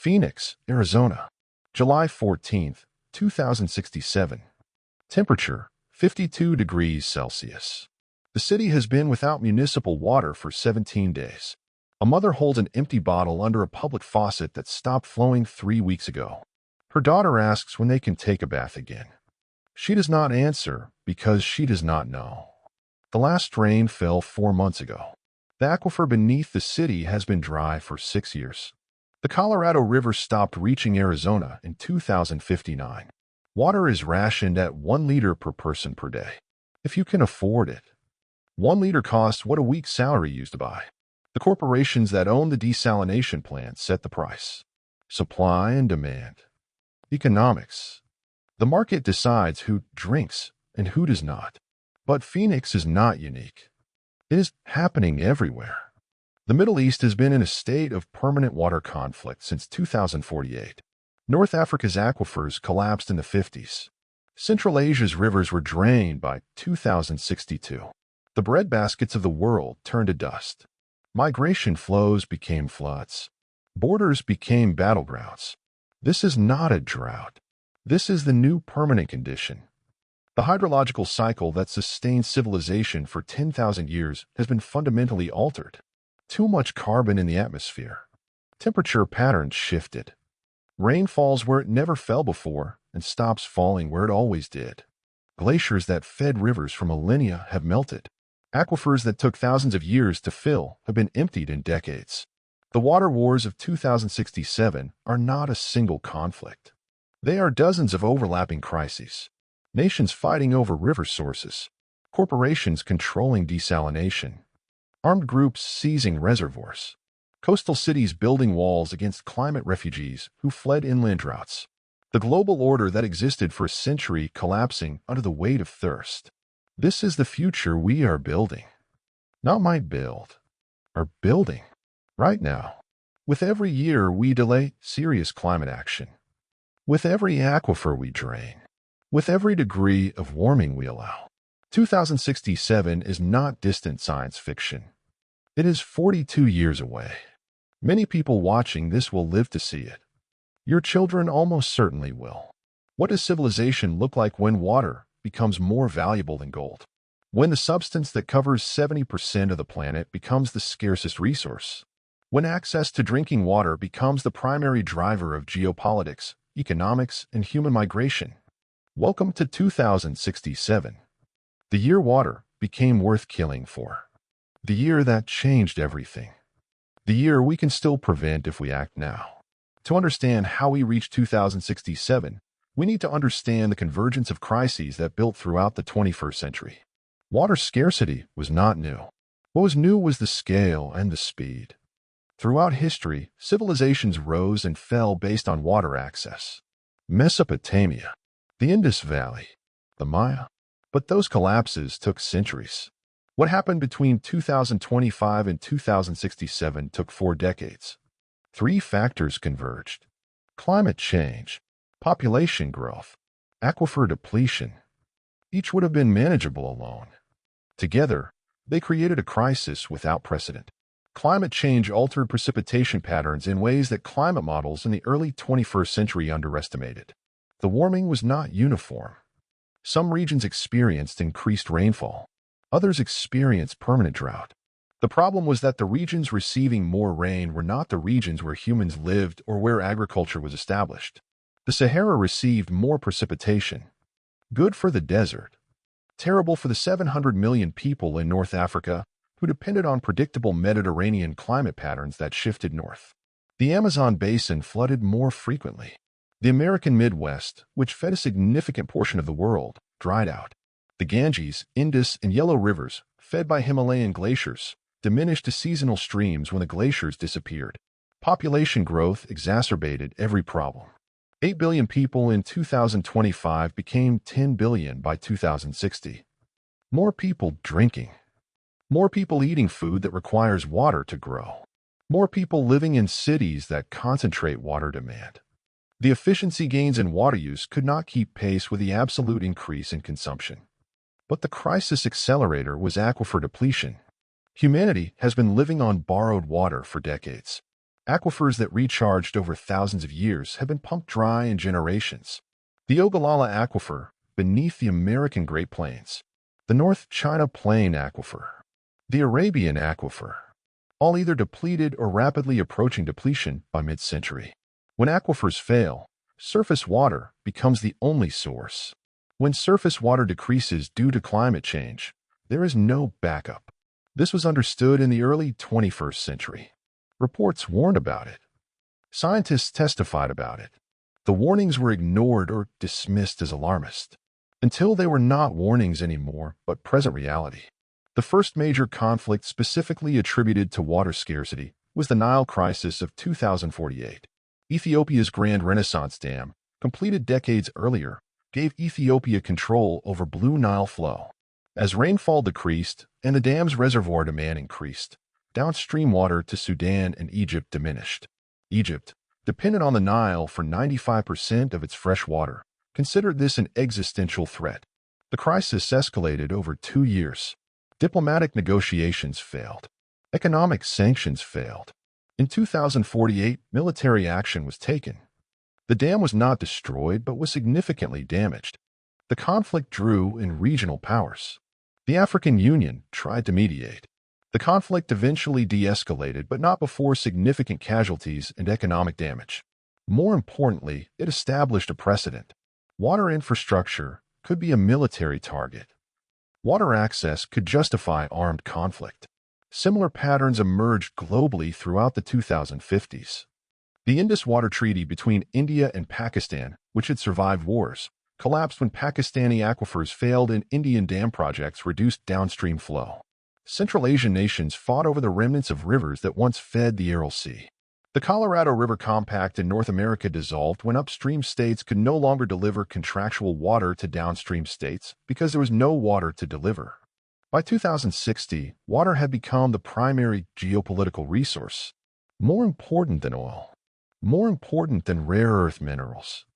Phoenix, Arizona. July 14, 2067. Temperature, 52 degrees Celsius. The city has been without municipal water for 17 days. A mother holds an empty bottle under a public faucet that stopped flowing 3 weeks ago. Her daughter asks when they can take a bath again. She does not answer because she does not know. The last rain fell 4 months ago. The aquifer beneath the city has been dry for 6 years. The Colorado River stopped reaching Arizona in 2059. Water is rationed at 1 liter per person per day. If you can afford it. 1 liter costs what a week's salary used to buy. The corporations that own the desalination plants set the price. Supply and demand. Economics. The market decides who drinks and who does not. But Phoenix is not unique. It is happening everywhere. The Middle East has been in a state of permanent water conflict since 2048. North Africa's aquifers collapsed in the 50s. Central Asia's rivers were drained by 2062. The breadbaskets of the world turned to dust. Migration flows became floods. Borders became battlegrounds. This is not a drought. This is the new permanent condition. The hydrological cycle that sustained civilization for 10,000 years has been fundamentally altered. Too much carbon in the atmosphere. Temperature patterns shifted. Rain falls where it never fell before and stops falling where it always did. Glaciers that fed rivers for millennia have melted. Aquifers that took thousands of years to fill have been emptied in decades. The water wars of 2067 are not a single conflict. They are dozens of overlapping crises. Nations fighting over river sources. Corporations controlling desalination. Armed groups seizing reservoirs. Coastal cities building walls against climate refugees who fled inland droughts. The global order that existed for a century collapsing under the weight of thirst. This is the future we are building. Not might build. Are building. Right now. With every year we delay serious climate action. With every aquifer we drain. With every degree of warming we allow. 2067 is not distant science fiction. It is 42 years away. Many people watching this will live to see it. Your children almost certainly will. What does civilization look like when water becomes more valuable than gold? When the substance that covers 70% of the planet becomes the scarcest resource? When access to drinking water becomes the primary driver of geopolitics, economics, and human migration? Welcome to 2067. The year water became worth killing for. The year that changed everything. The year we can still prevent if we act now. To understand how we reach 2067, we need to understand the convergence of crises that built throughout the 21st century. Water scarcity was not new. What was new was the scale and the speed. Throughout history, civilizations rose and fell based on water access. Mesopotamia, the Indus Valley, the Maya. But those collapses took centuries. What happened between 2025 and 2067 took 4 decades. 3 factors converged. Climate change, population growth, aquifer depletion. Each would have been manageable alone. Together, they created a crisis without precedent. Climate change altered precipitation patterns in ways that climate models in the early 21st century underestimated. The warming was not uniform. Some regions experienced increased rainfall. Others experienced permanent drought. The problem was that the regions receiving more rain were not the regions where humans lived or where agriculture was established. The Sahara received more precipitation. Good for the desert. Terrible for the 700 million people in North Africa who depended on predictable Mediterranean climate patterns that shifted north. The Amazon basin flooded more frequently. The American Midwest, which fed a significant portion of the world, dried out. The Ganges, Indus, and Yellow rivers, fed by Himalayan glaciers, diminished to seasonal streams when the glaciers disappeared. Population growth exacerbated every problem. 8 billion people in 2025 became 10 billion by 2060. More people drinking. More people eating food that requires water to grow. More people living in cities that concentrate water demand. The efficiency gains in water use could not keep pace with the absolute increase in consumption. But the crisis accelerator was aquifer depletion. Humanity has been living on borrowed water for decades. Aquifers that recharged over thousands of years have been pumped dry in generations. The Ogallala Aquifer, beneath the American Great Plains. The North China Plain Aquifer. The Arabian Aquifer. All either depleted or rapidly approaching depletion by mid-century. When aquifers fail, surface water becomes the only source. When surface water decreases due to climate change, there is no backup. This was understood in the early 21st century. Reports warned about it. Scientists testified about it. The warnings were ignored or dismissed as alarmist, until they were not warnings anymore, but present reality. The first major conflict specifically attributed to water scarcity was the Nile Crisis of 2048. Ethiopia's Grand Renaissance Dam, completed decades earlier, gave Ethiopia control over Blue Nile flow. As rainfall decreased and the dam's reservoir demand increased, downstream water to Sudan and Egypt diminished. Egypt, dependent on the Nile for 95% of its fresh water, considered this an existential threat. The crisis escalated over 2 years. Diplomatic negotiations failed. Economic sanctions failed. In 2048, military action was taken. The dam was not destroyed but was significantly damaged. The conflict drew in regional powers. The African Union tried to mediate. The conflict eventually de-escalated, but not before significant casualties and economic damage. More importantly, it established a precedent. Water infrastructure could be a military target. Water access could justify armed conflict. Similar patterns emerged globally throughout the 2050s. The Indus Water Treaty between India and Pakistan, which had survived wars, collapsed when Pakistani aquifers failed and Indian dam projects reduced downstream flow. Central Asian nations fought over the remnants of rivers that once fed the Aral Sea. The Colorado River Compact in North America dissolved when upstream states could no longer deliver contractual water to downstream states because there was no water to deliver. By 2060, water had become the primary geopolitical resource, more important than oil, more important than rare earth minerals,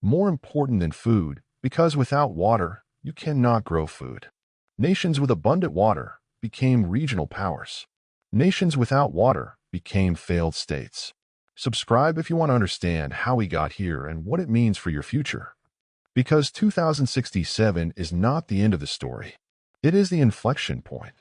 more important than food, because without water, you cannot grow food. Nations with abundant water became regional powers. Nations without water became failed states. Subscribe if you want to understand how we got here and what it means for your future. Because 2067 is not the end of the story. It is the inflection point.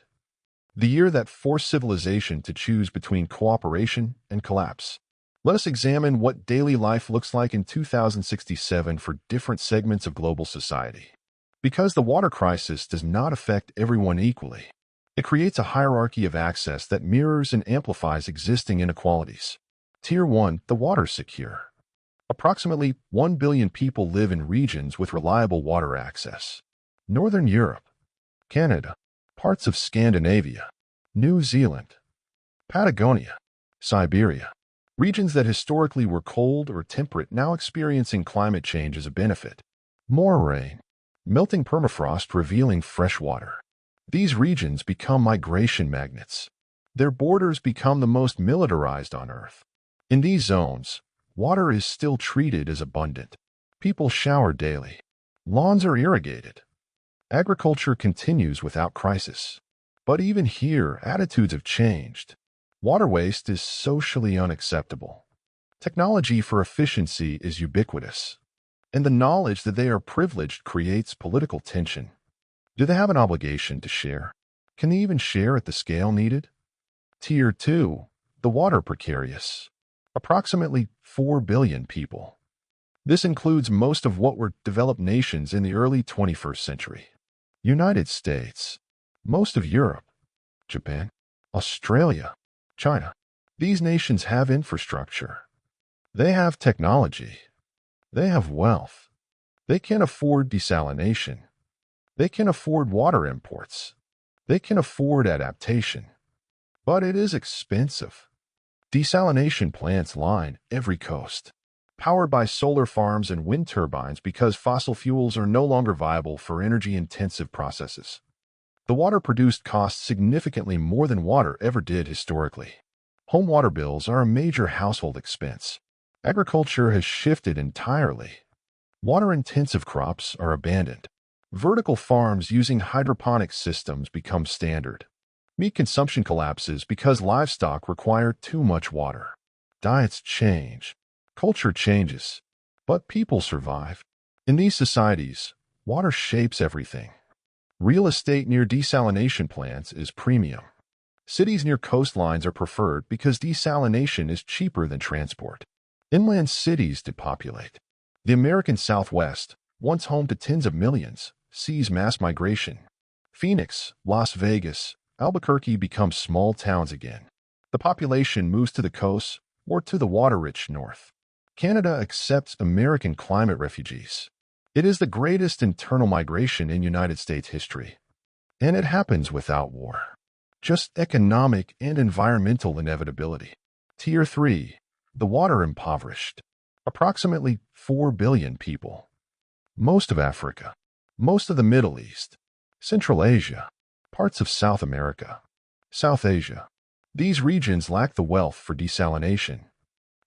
The year that forced civilization to choose between cooperation and collapse. Let us examine what daily life looks like in 2067 for different segments of global society. Because the water crisis does not affect everyone equally. It creates a hierarchy of access that mirrors and amplifies existing inequalities. Tier 1, the water secure. Approximately 1 billion people live in regions with reliable water access. Northern Europe, Canada, parts of Scandinavia, New Zealand, Patagonia, Siberia. Regions that historically were cold or temperate now experiencing climate change as a benefit. More rain, melting permafrost revealing fresh water. These regions become migration magnets. Their borders become the most militarized on Earth. In these zones, water is still treated as abundant. People shower daily. Lawns are irrigated. Agriculture continues without crisis. But even here, attitudes have changed. Water waste is socially unacceptable. Technology for efficiency is ubiquitous. And the knowledge that they are privileged creates political tension. Do they have an obligation to share? Can they even share at the scale needed? Tier 2, the water precarious. Approximately 4 billion people. This includes most of what were developed nations in the early 21st century. United States, most of Europe, Japan, Australia, China. These nations have infrastructure. They have technology. They have wealth. They can afford desalination. They can afford water imports. They can afford adaptation. But it is expensive. Desalination plants line every coast, powered by solar farms and wind turbines because fossil fuels are no longer viable for energy-intensive processes. The water produced costs significantly more than water ever did historically. Home water bills are a major household expense. Agriculture has shifted entirely. Water-intensive crops are abandoned. Vertical farms using hydroponic systems become standard. Meat consumption collapses because livestock require too much water. Diets change. Culture changes. But people survive. In these societies, water shapes everything. Real estate near desalination plants is premium. Cities near coastlines are preferred because desalination is cheaper than transport. Inland cities depopulate. The American Southwest, once home to tens of millions, sees mass migration. Phoenix, Las Vegas, Albuquerque become small towns again. The population moves to the coast or to the water-rich north. Canada accepts American climate refugees. It is the greatest internal migration in United States history. And it happens without war. Just economic and environmental inevitability. Tier 3. The water impoverished. Approximately 4 billion people. Most of Africa. Most of the Middle East. Central Asia. Parts of South America. South Asia. These regions lack the wealth for desalination.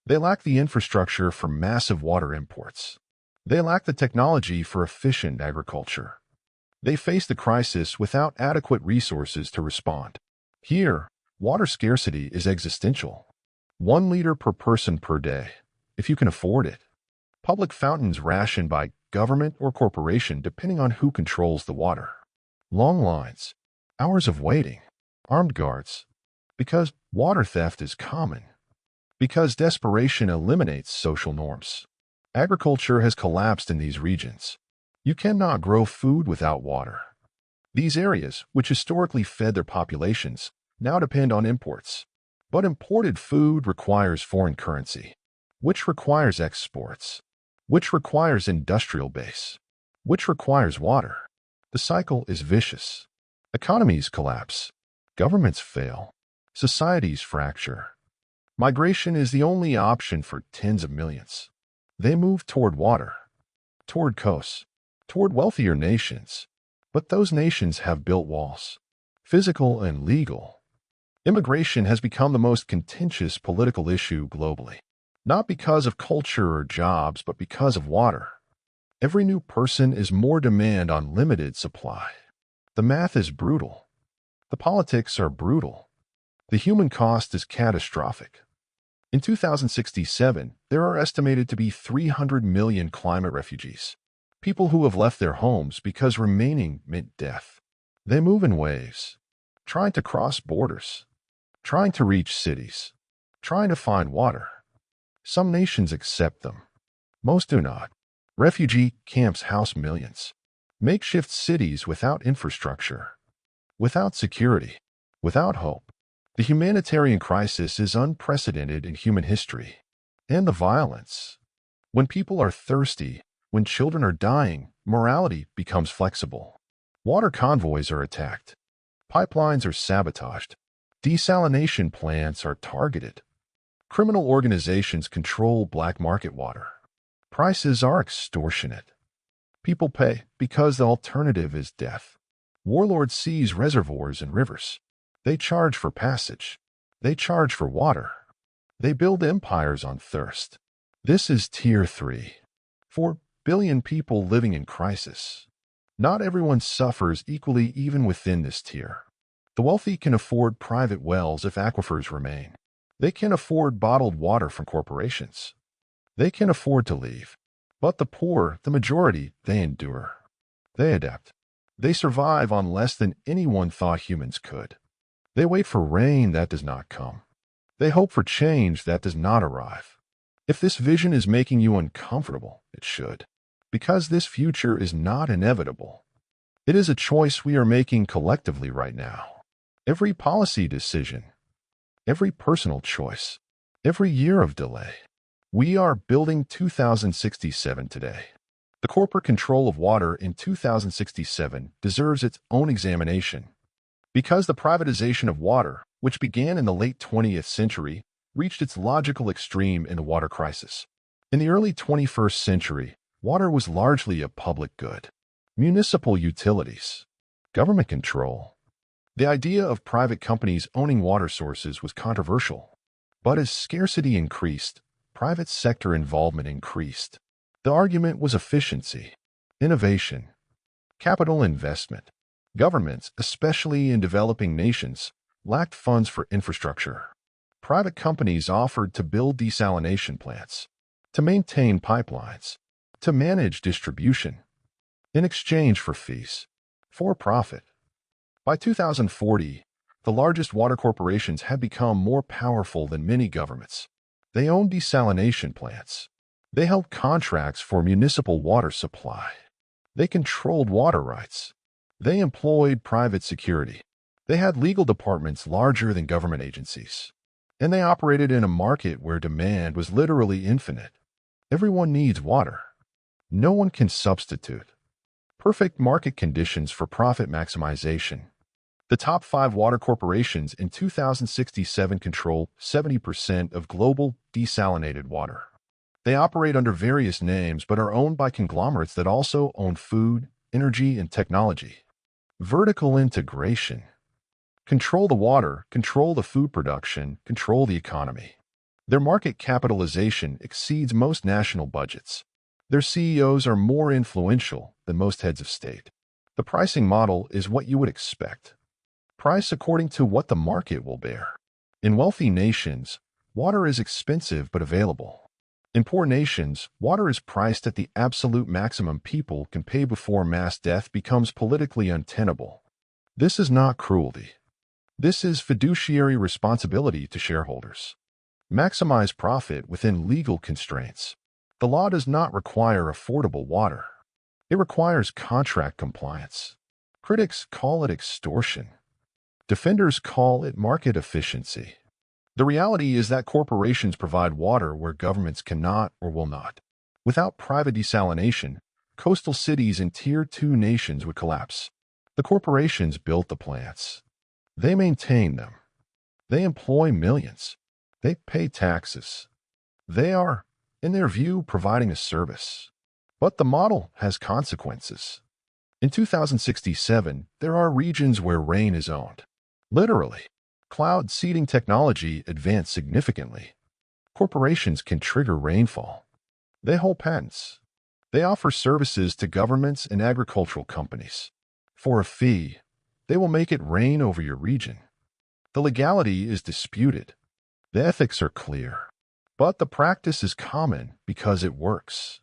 They lack the infrastructure for massive water imports. They lack the technology for efficient agriculture. They face the crisis without adequate resources to respond. Here, water scarcity is existential. 1 liter per person per day, if you can afford it. Public fountains rationed by government or corporation depending on who controls the water. Long lines, hours of waiting, armed guards. Because water theft is common. Because desperation eliminates social norms. Agriculture has collapsed in these regions. You cannot grow food without water. These areas, which historically fed their populations, now depend on imports. But imported food requires foreign currency, which requires exports, which requires industrial base, which requires water. The cycle is vicious. Economies collapse. Governments fail. Societies fracture. Migration is the only option for tens of millions. They move toward water, toward coasts, toward wealthier nations. But those nations have built walls, physical and legal. Immigration has become the most contentious political issue globally, not because of culture or jobs, but because of water. Every new person is more demand on limited supply. The math is brutal. The politics are brutal. The human cost is catastrophic. In 2067, there are estimated to be 300 million climate refugees, people who have left their homes because remaining meant death. They move in waves, trying to cross borders, trying to reach cities, trying to find water. Some nations accept them. Most do not. Refugee camps house millions. Makeshift cities without infrastructure, without security, without hope. The humanitarian crisis is unprecedented in human history. And the violence. When people are thirsty, when children are dying, morality becomes flexible. Water convoys are attacked. Pipelines are sabotaged. Desalination plants are targeted. Criminal organizations control black market water. Prices are extortionate. People pay because the alternative is death. Warlords seize reservoirs and rivers. They charge for passage. They charge for water. They build empires on thirst. This is Tier 3. 4 billion people living in crisis. Not everyone suffers equally even within this tier. The wealthy can afford private wells if aquifers remain. They can afford bottled water from corporations. They can afford to leave. But the poor, the majority, they endure. They adapt. They survive on less than anyone thought humans could. They wait for rain that does not come. They hope for change that does not arrive. If this vision is making you uncomfortable, it should. Because this future is not inevitable. It is a choice we are making collectively right now. Every policy decision, every personal choice, every year of delay. We are building 2067 today. The corporate control of water in 2067 deserves its own examination. Because the privatization of water, which began in the late 20th century, reached its logical extreme in the water crisis. In the early 21st century, water was largely a public good. Municipal utilities, government control. The idea of private companies owning water sources was controversial. But as scarcity increased, private sector involvement increased. The argument was efficiency, innovation, capital investment. Governments, especially in developing nations, lacked funds for infrastructure. Private companies offered to build desalination plants, to maintain pipelines, to manage distribution, in exchange for fees, for profit. By 2040, the largest water corporations had become more powerful than many governments. They owned desalination plants. They held contracts for municipal water supply. They controlled water rights. They employed private security. They had legal departments larger than government agencies. And they operated in a market where demand was literally infinite. Everyone needs water. No one can substitute. Perfect market conditions for profit maximization. The top 5 water corporations in 2067 control 70% of global desalinated water. They operate under various names but are owned by conglomerates that also own food, energy, and technology. Vertical integration. Control the water, control the food production, control the economy. Their market capitalization exceeds most national budgets. Their CEOs are more influential than most heads of state. The pricing model is what you would expect. Price according to what the market will bear. In wealthy nations, water is expensive but available. In poor nations, water is priced at the absolute maximum people can pay before mass death becomes politically untenable. This is not cruelty. This is fiduciary responsibility to shareholders. Maximize profit within legal constraints. The law does not require affordable water. It requires contract compliance. Critics call it extortion. Defenders call it market efficiency. The reality is that corporations provide water where governments cannot or will not. Without private desalination, coastal cities in Tier 2 nations would collapse. The corporations built the plants. They maintain them. They employ millions. They pay taxes. They are, in their view, providing a service. But the model has consequences. In 2067, there are regions where rain is owned. Literally. Cloud seeding technology advanced significantly. Corporations can trigger rainfall. They hold patents. They offer services to governments and agricultural companies. For a fee, they will make it rain over your region. The legality is disputed. The ethics are clear. But the practice is common because it works.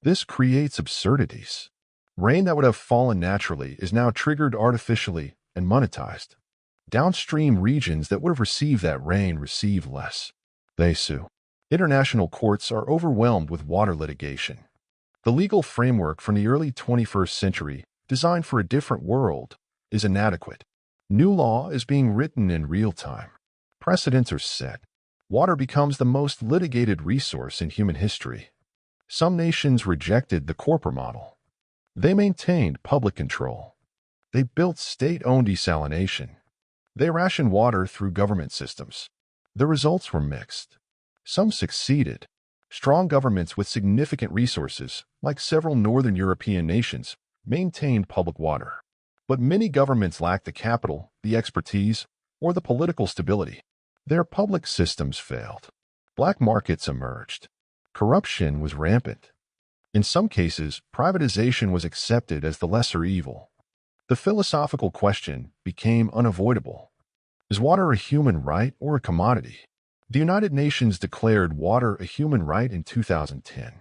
This creates absurdities. Rain that would have fallen naturally is now triggered artificially and monetized. Downstream regions that would have received that rain receive less. They sue. International courts are overwhelmed with water litigation. The legal framework from the early 21st century, designed for a different world, is inadequate. New law is being written in real time. Precedents are set. Water becomes the most litigated resource in human history. Some nations rejected the corporate model. They maintained public control. They built state-owned desalination. They rationed water through government systems. The results were mixed. Some succeeded. Strong governments with significant resources, like several northern European nations, maintained public water. But many governments lacked the capital, the expertise, or the political stability. Their public systems failed. Black markets emerged. Corruption was rampant. In some cases, privatization was accepted as the lesser evil. The philosophical question became unavoidable. Is water a human right or a commodity? The United Nations declared water a human right in 2010.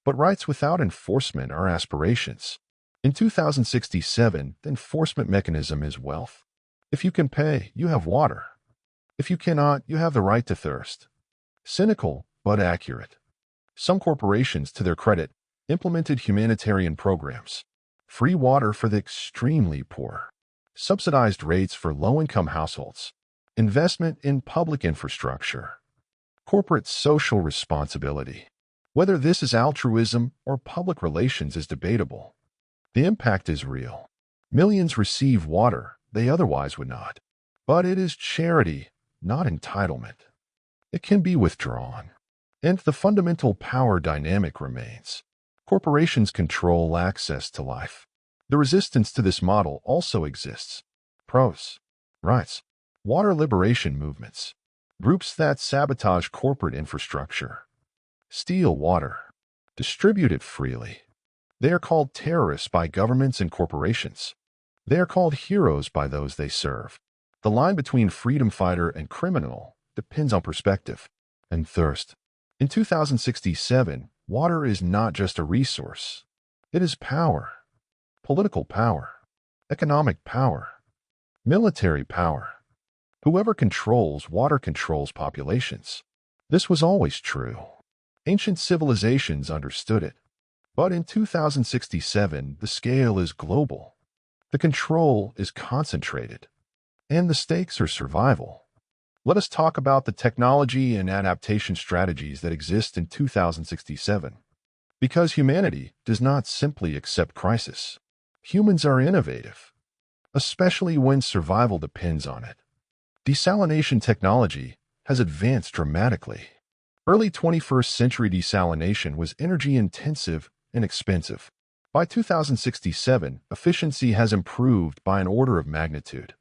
But rights without enforcement are aspirations. In 2067, the enforcement mechanism is wealth. If you can pay, you have water. If you cannot, you have the right to thirst. Cynical, but accurate. Some corporations, to their credit, implemented humanitarian programs. Free water for the extremely poor. Subsidized rates for low-income households. Investment in public infrastructure. Corporate social responsibility. Whether this is altruism or public relations is debatable. The impact is real. Millions receive water they otherwise would not. But it is charity, not entitlement. It can be withdrawn. And the fundamental power dynamic remains. Corporations control access to life. The resistance to this model also exists. Pros. Rights. Water liberation movements. Groups that sabotage corporate infrastructure. Steal water. Distribute it freely. They are called terrorists by governments and corporations. They are called heroes by those they serve. The line between freedom fighter and criminal depends on perspective and thirst. In 2067, water is not just a resource. It is power. Political power. Economic power. Military power. Whoever controls water controls populations. This was always true. Ancient civilizations understood it. But in 2067, the scale is global. The control is concentrated. And the stakes are survival. Let us talk about the technology and adaptation strategies that exist in 2067. Because humanity does not simply accept crisis. Humans are innovative, especially when survival depends on it. Desalination technology has advanced dramatically. Early 21st century desalination was energy-intensive and expensive. By 2067, efficiency has improved by an order of magnitude.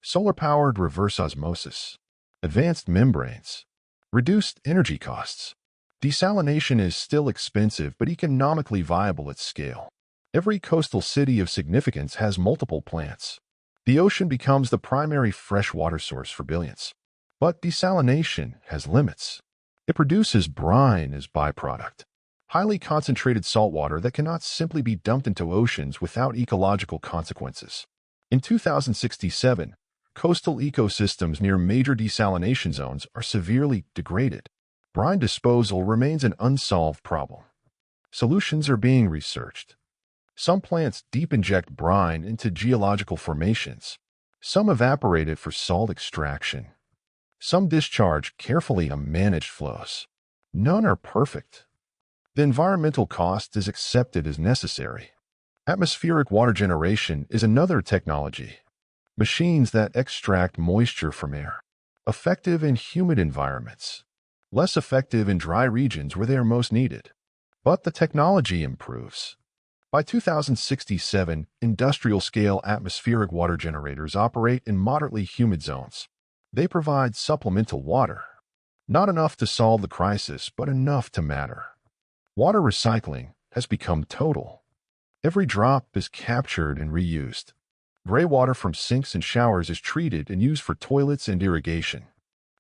Solar-powered reverse osmosis, advanced membranes, reduced energy costs. Desalination is still expensive but economically viable at scale. Every coastal city of significance has multiple plants. The ocean becomes the primary freshwater source for billions. But desalination has limits. It produces brine as byproduct. Highly concentrated saltwater that cannot simply be dumped into oceans without ecological consequences. In 2067, coastal ecosystems near major desalination zones are severely degraded. Brine disposal remains an unsolved problem. Solutions are being researched. Some plants deep inject brine into geological formations. Some evaporate it for salt extraction. Some discharge carefully managed flows. None are perfect. The environmental cost is accepted as necessary. Atmospheric water generation is another technology. Machines that extract moisture from air. Effective in humid environments. Less effective in dry regions where they are most needed. But the technology improves. By 2067, industrial-scale atmospheric water generators operate in moderately humid zones. They provide supplemental water. Not enough to solve the crisis, but enough to matter. Water recycling has become total. Every drop is captured and reused. Gray water from sinks and showers is treated and used for toilets and irrigation.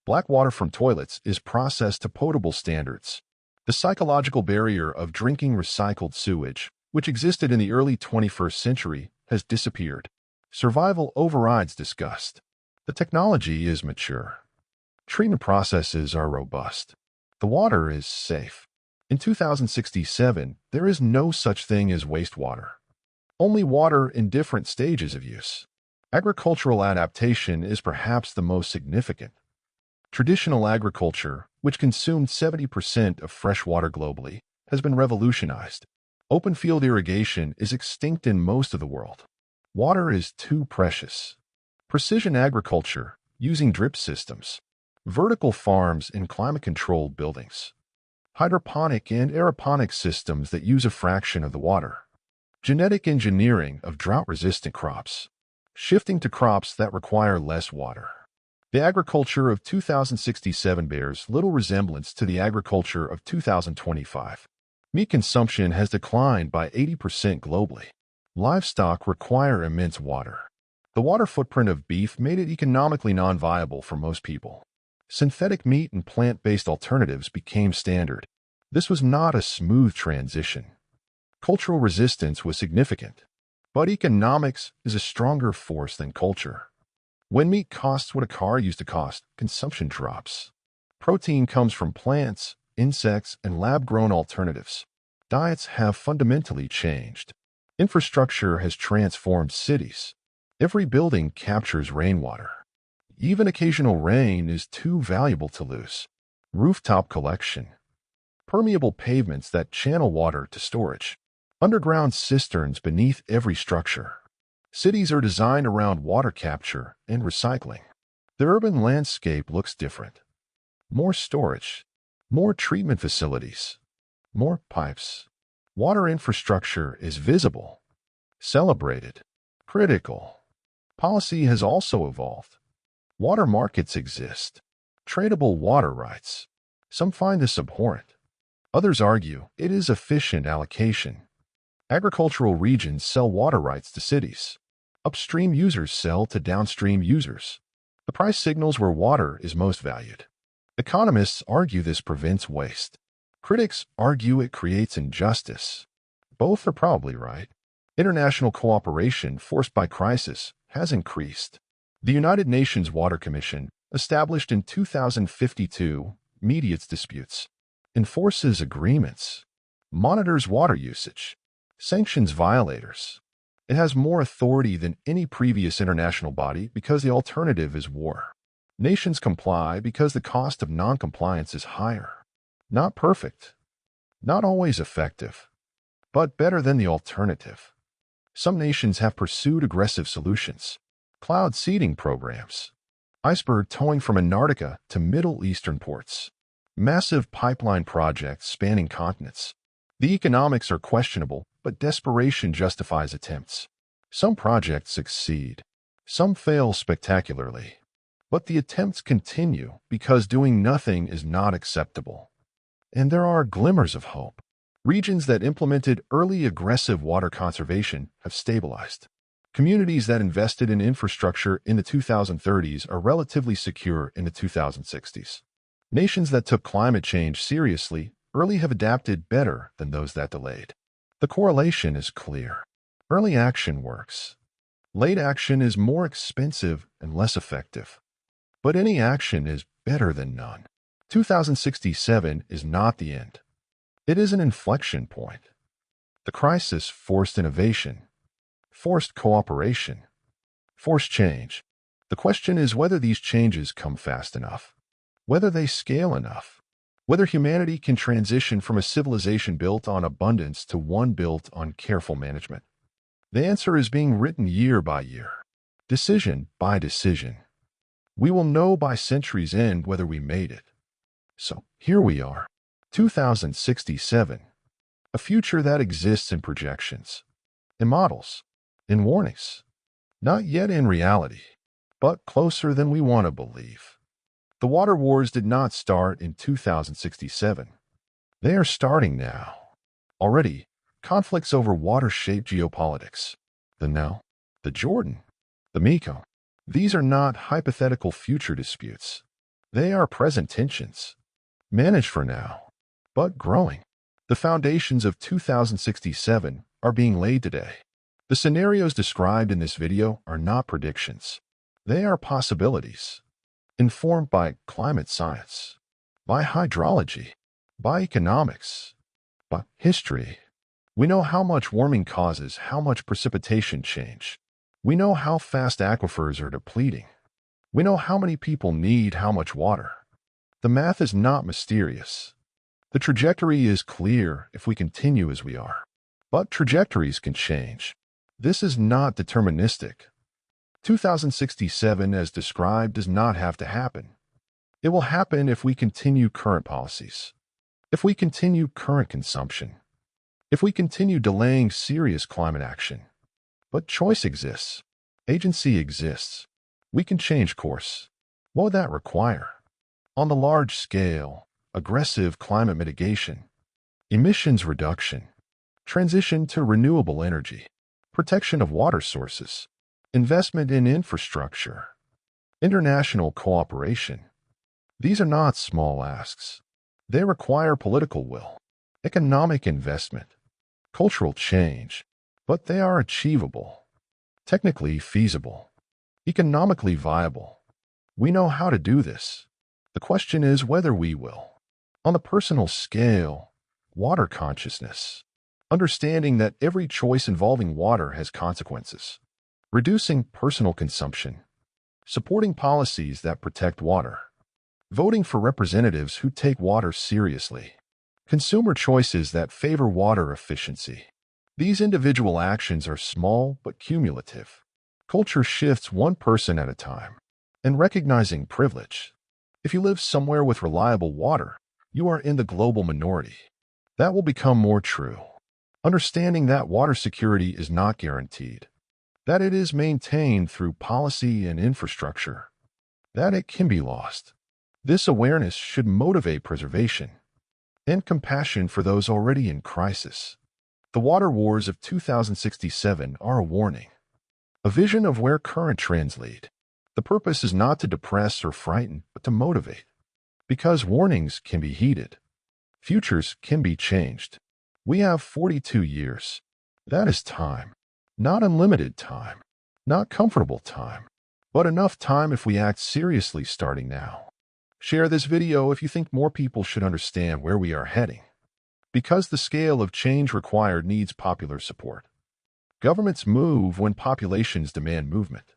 Black water from toilets is processed to potable standards. The psychological barrier of drinking recycled sewage, which existed in the early 21st century, has disappeared. Survival overrides disgust. The technology is mature. Treatment processes are robust. The water is safe. In 2067, there is no such thing as wastewater. Only water in different stages of use. Agricultural adaptation is perhaps the most significant. Traditional agriculture, which consumed 70% of fresh water globally, has been revolutionized. Open field irrigation is extinct in most of the world. Water is too precious. Precision agriculture, using drip systems. Vertical farms in climate-controlled buildings. Hydroponic and aeroponic systems that use a fraction of the water. Genetic engineering of drought-resistant crops. Shifting to crops that require less water. The agriculture of 2067 bears little resemblance to the agriculture of 2025. Meat consumption has declined by 80% globally. Livestock require immense water. The water footprint of beef made it economically non-viable for most people. Synthetic meat and plant-based alternatives became standard. This was not a smooth transition. Cultural resistance was significant. But economics is a stronger force than culture. When meat costs what a car used to cost, consumption drops. Protein comes from plants, insects, and lab-grown alternatives. Diets have fundamentally changed. Infrastructure has transformed cities. Every building captures rainwater. Even occasional rain is too valuable to lose. Rooftop collection. Permeable pavements that channel water to storage. Underground cisterns beneath every structure. Cities are designed around water capture and recycling. The urban landscape looks different. More storage. More treatment facilities. More pipes. Water infrastructure is visible. Celebrated. Critical. Policy has also evolved. Water markets exist. Tradable water rights. Some find this abhorrent. Others argue it is efficient allocation. Agricultural regions sell water rights to cities. Upstream users sell to downstream users. The price signals where water is most valued. Economists argue this prevents waste. Critics argue it creates injustice. Both are probably right. International cooperation forced by crisis has increased. The United Nations Water Commission, established in 2052, mediates disputes, enforces agreements, monitors water usage, sanctions violators. It has more authority than any previous international body because the alternative is war. Nations comply because the cost of non-compliance is higher. Not perfect, not always effective, but better than the alternative. Some nations have pursued aggressive solutions. Cloud seeding programs, iceberg towing from Antarctica to Middle Eastern ports, massive pipeline projects spanning continents. The economics are questionable, but desperation justifies attempts. Some projects succeed. Some fail spectacularly. But the attempts continue because doing nothing is not acceptable. And there are glimmers of hope. Regions that implemented early aggressive water conservation have stabilized. Communities that invested in infrastructure in the 2030s are relatively secure in the 2060s. Nations that took climate change seriously early have adapted better than those that delayed. The correlation is clear. Early action works. Late action is more expensive and less effective. But any action is better than none. 2067 is not the end. It is an inflection point. The crisis forced innovation, forced cooperation, forced change. The question is whether these changes come fast enough, whether they scale enough, whether humanity can transition from a civilization built on abundance to one built on careful management. The answer is being written year by year, decision by decision. We will know by century's end whether we made it. So, here we are, 2067, a future that exists in projections, in models, in warnings, not yet in reality, but closer than we want to believe. The water wars did not start in 2067. They are starting now. Already, conflicts over water shape geopolitics. The Nile, the Jordan, the Mekong. These are not hypothetical future disputes. They are present tensions, managed for now, but growing. The foundations of 2067 are being laid today. The scenarios described in this video are not predictions. They are possibilities, informed by climate science, by hydrology, by economics, by history. We know how much warming causes how much precipitation change. We know how fast aquifers are depleting. We know how many people need how much water. The math is not mysterious. The trajectory is clear if we continue as we are. But trajectories can change. This is not deterministic. 2067, as described, does not have to happen. It will happen if we continue current policies, if we continue current consumption, if we continue delaying serious climate action. But choice exists. Agency exists. We can change course. What would that require? On the large scale, aggressive climate mitigation, emissions reduction, transition to renewable energy, protection of water sources, investment in infrastructure, international cooperation. These are not small asks. They require political will, economic investment, cultural change, but they are achievable, technically feasible, economically viable. We know how to do this. The question is whether we will. On the personal scale, water consciousness, understanding that every choice involving water has consequences, reducing personal consumption, supporting policies that protect water, voting for representatives who take water seriously, consumer choices that favor water efficiency. These individual actions are small but cumulative. Culture shifts one person at a time. And recognizing privilege. If you live somewhere with reliable water, you are in the global minority. That will become more true. Understanding that water security is not guaranteed, that it is maintained through policy and infrastructure, that it can be lost. This awareness should motivate preservation and compassion for those already in crisis. The water wars of 2067 are a warning, a vision of where current trends lead. The purpose is not to depress or frighten, but to motivate. Because warnings can be heeded. Futures can be changed. We have 42 years. That is time. Not unlimited time. Not comfortable time. But enough time if we act seriously starting now. Share this video if you think more people should understand where we are heading. Because the scale of change required needs popular support. Governments move when populations demand movement.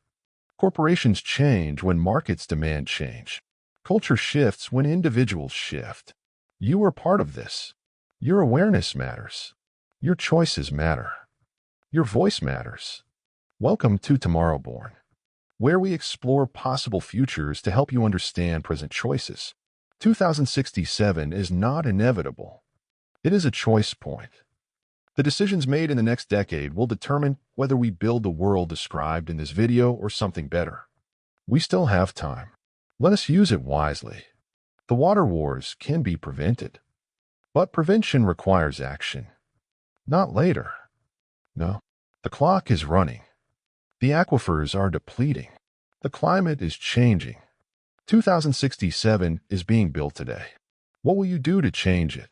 Corporations change when markets demand change. Culture shifts when individuals shift. You are part of this. Your awareness matters. Your choices matter. Your voice matters. Welcome to Tomorrowborne, where we explore possible futures to help you understand present choices. 2067 is not inevitable. It is a choice point. The decisions made in the next decade will determine whether we build the world described in this video or something better. We still have time. Let us use it wisely. The water wars can be prevented. But prevention requires action. Not later. No. The clock is running. The aquifers are depleting. The climate is changing. 2067 is being built today. What will you do to change it?